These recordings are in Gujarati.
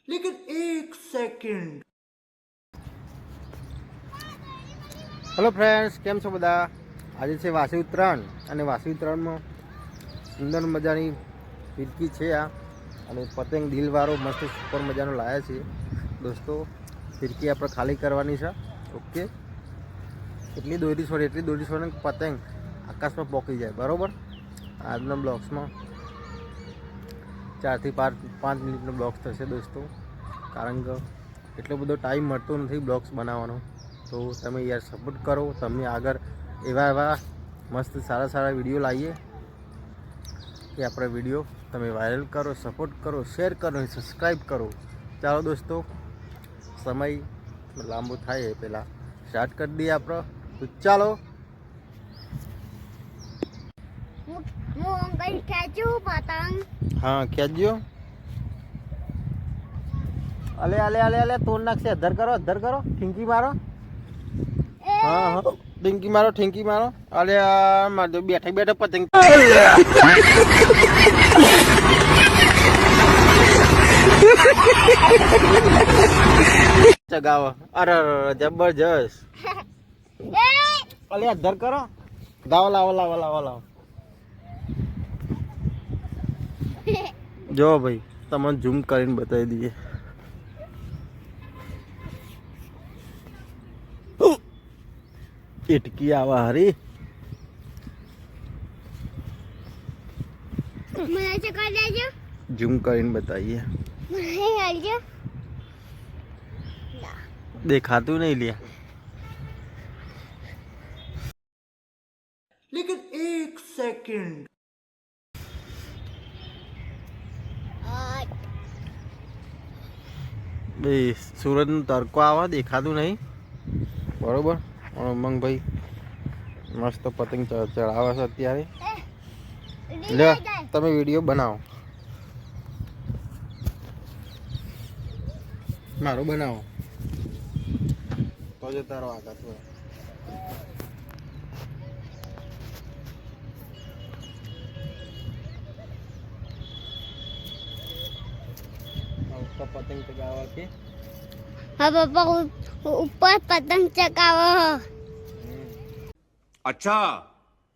लेकिन एक सेकंड। હેલો ફ્રેન્ડ્સ, કેમ છો બધા? આજે છે વાસી ઉત્તરાયણ અને વાસી ઉત્તરાયણમાં સુંદર મજાની ફિરકી છે આ, અને પતંગ દિલવાળો મસ્ત સુપર મજાનો લાવ્યા છે દોસ્તો. ફિરકી આપણે ખાલી કરવાની છે. ઓકે, એટલી દોરી છોડે ને પતંગ આકાશમાં પોકી જાય. બરાબર, આજના બ્લોગ્સમાં 4 થી 5 મિનિટનો બ્લોગ્સ થશે દોસ્તો, કારણ કે એટલો બધો ટાઈમ મળતો નથી બ્લોગ્સ બનાવવાનો. તો તમે યાર સપોર્ટ કરો. તમે આગળ એવા મસ્ત સારા વિડીયો લાવીએ કે આપણે વિડીયો તમે વાયરલ કરો, સપોર્ટ કરો, શેર કરો, સબસ્ક્રાઈબ કરો. ચાલો દોસ્તો, સમય લાંબો થાય એ પહેલાં સ્ટાર્ટ કરી દઈએ આપણે. તો ચાલો. હા, ખેંચજો. અલે તોડ નાખશે. અધર કરો, ઠીંકી મારો. હા, ઠીંકી મારો. અલે મારજો બેઠા પતંગ ચગાવો. અરે જબરજસ્ત. અલે અધર કરો. લાવો. જો ભાઈ, તમને ઝૂમ કરીને બતાવી દઈએ. ઇટકી આવા હરી. ઝૂમ કરીને બતાવીએ. દેખાતું નહીં લે. लेकिन एक सेकंड। ભાઈ સુરતનું તડકો આવે, દેખાતું નહીં. બરોબર. ઉમંગભાઈ મસ્ત પતંગ ચડાવે છે અત્યારે. લે, તમે વિડીયો બનાવો. મારો બનાવો તો જ તારો આગળ થોડો. पतंग चगावा के। हाँ पापा, ऊपर पतंग चगावा। अच्छा,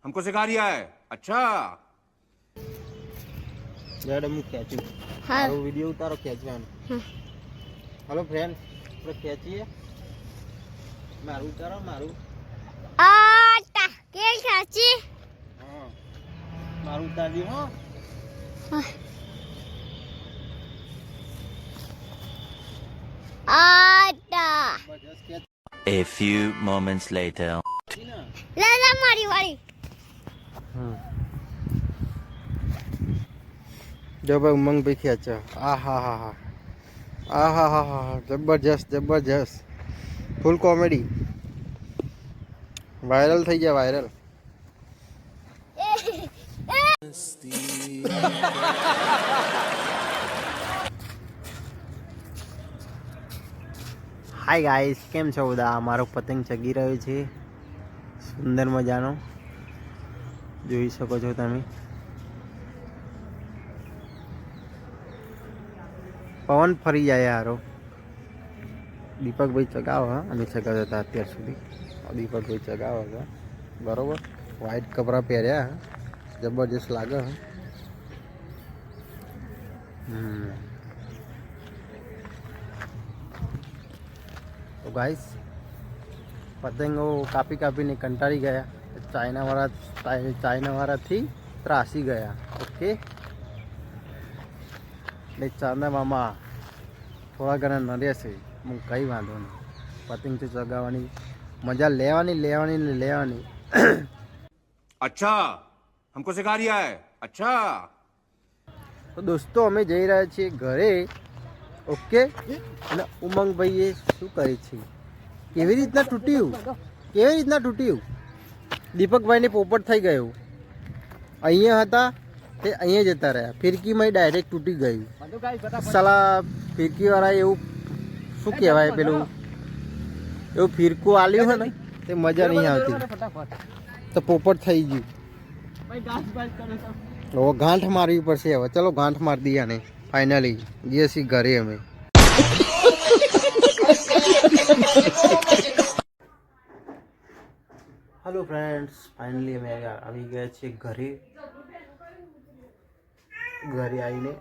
हमको सिखा रिया है। अच्छा जरा मुझे कैची। हाँ, वो वीडियो उतारो कैचवान। हेलो फ्रेंड, આપણે ખેંચીએ. મારું ઉતારો, મારું. आटा के खाची। હા, મારું ઉતારી હો. आटा। A few moments later. लाला मारी वाली। જો ભાઈ ઉમંગભાઈ ખેંચે. આહા, જબરજસ્ત. Full comedy. વાયરલ થઈ ગયા, વાયરલ. હાય ગાઈસ, કેમ છો બધા? મારો પતંગ ચગી રહ્યો છે સુંદર મજાનો, જોઈ શકો છો તમે. પવન ફરી જાય હારો. દીપકભાઈ ચગાવે, અમે ચગાવતા હતા અત્યાર સુધી. દીપકભાઈ ચગાવે છે. બરોબર. વ્હાઈટ કપડાં પહેર્યા, જબરજસ્ત લાગે. તો ગાઈસ, પતંગો કાપીને કંટાળી ગયા. ચાઇનાવાળાથી ત્રાસી ગયા. ઓકે, એટલે ચાંદા મામા થોડા ઘણા નડ્યા છે. હું કંઈ વાંધો નહીં. પતંગ તો ચગાવવાની મજા લેવાની. अच्छा, हमको सिखा रिया है। अच्छा તો દોસ્તો, અમે જઈ રહ્યા છીએ ઘરે. ઓકે, અને ઉમંગભાઈએ શું કરે છે? કેવી રીતના તૂટ્યું? દીપકભાઈને પોપટ થઈ ગયું. અહીંયા હતા તે અહીંયા જતા રહ્યા. ફિરકીમાં ડાયરેક્ટ તૂટી ગયું. સાલા ફિરકીવાળા એવું શું કહેવાય, પેલું એવું ફિરકું આલ્યું હોય ને તે મજા નહીં આવતી. તો પોપટ થઈ ગયું. હવે ગાંઠ મારવી પડશે. હવે ચલો ગાંઠ મારી દઈએ. આને ફાઇનલી જઈએ છીએ ઘરે અમે. हेलो फ्रेंड्स, फाइनली અમે આવી ગયા છીએ ઘરે આવીને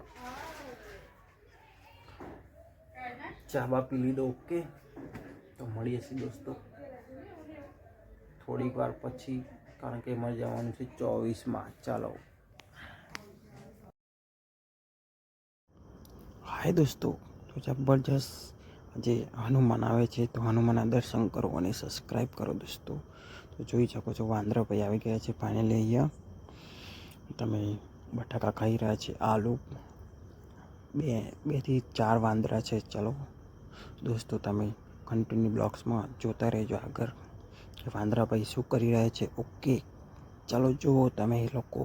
ચા બા પી લીધો. ઓકે, તો મળીએ છીએ દોસ્તો થોડીક વાર પછી, કારણ કે અમારે જવાનું છે 24માં. ચાલો. હાય દોસ્તો, તો જબરજસ્ત આજે હનુમાન આવે છે, તો હનુમાનના દર્શન કરો અને સબસ્ક્રાઈબ કરો દોસ્તો. તો જોઈ શકો છો વાંદરાભાઈ આવી ગયા છે ફાઇનલી અહીંયા. તમે બટાકા ખાઈ રહ્યા છે, આલુ 2 થી 4 વાંદરા છે. ચલો દોસ્તો, તમે કન્ટિન્યુ બ્લોગ્સમાં જોતા રહેજો આગળ કે વાંદરાભાઈ શું કરી રહ્યા છે. ઓકે, ચાલો જુઓ તમે એ લોકો.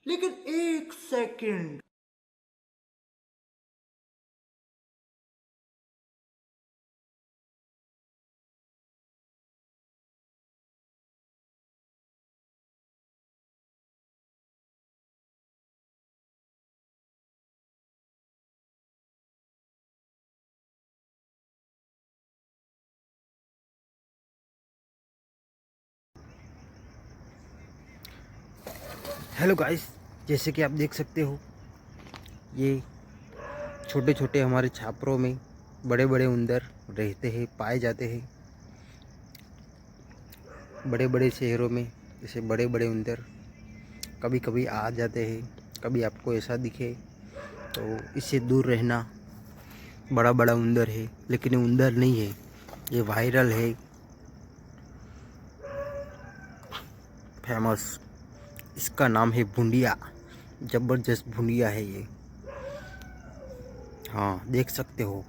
लेकिन 1 सेकंड. हेलो गाइस, जैसे कि आप देख सकते हो, ये छोटे छोटे हमारे छापरों में बड़े बड़े उंदर रहते हैं, पाए जाते हैं. बड़े बड़े शहरों में जैसे बड़े बड़े उंदर कभी कभी आ जाते हैं. कभी आपको ऐसा दिखे तो इससे दूर रहना. बड़ा बड़ा उंदर है, लेकिन ये उंदर नहीं है, ये वायरल है, फेमस. इसका नाम है भुंडिया. ज़बरदस्त भुंडिया है ये. हाँ, देख सकते हो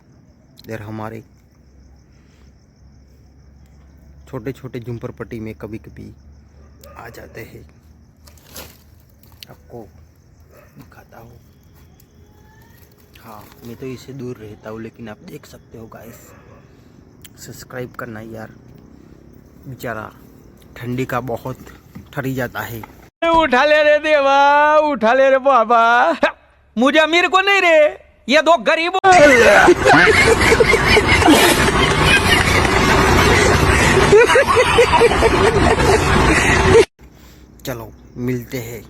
इधर हमारे छोटे छोटे झुंपड़पट्टी में कभी कभी आ जाते हैं. आपको दिखाता हूँ. हाँ, मैं तो इससे दूर रहता हूँ, लेकिन आप देख सकते हो गाइस. सब्सक्राइब करना यार, बेचारा ठंडी का बहुत ठरी जाता है. उठा ले रे देवा, उठा ले रे बाबा. मुझे अमीर को नहीं रे, ये 2 गरीब. चलो मिलते हैं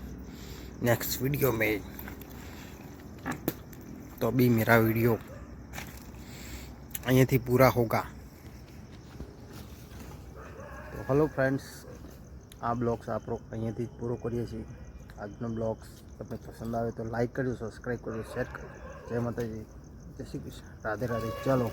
नेक्स्ट वीडियो में. तो अभी मेरा वीडियो અહીંયાથી પૂરા હોગા. તો હેલો ફ્રેન્ડ્સ, આ બ્લોગ્સ આપણો અહીંયાથી જ પૂરો કરીએ છીએ. આજનો બ્લોગ્સ તમને પસંદ આવે તો લાઈક કરજો, સબસ્ક્રાઈબ કરજો, શેર કરજો. જય માતાજી, જય શ્રી કૃષ્ણ, રાધે રાધે. ચાલો.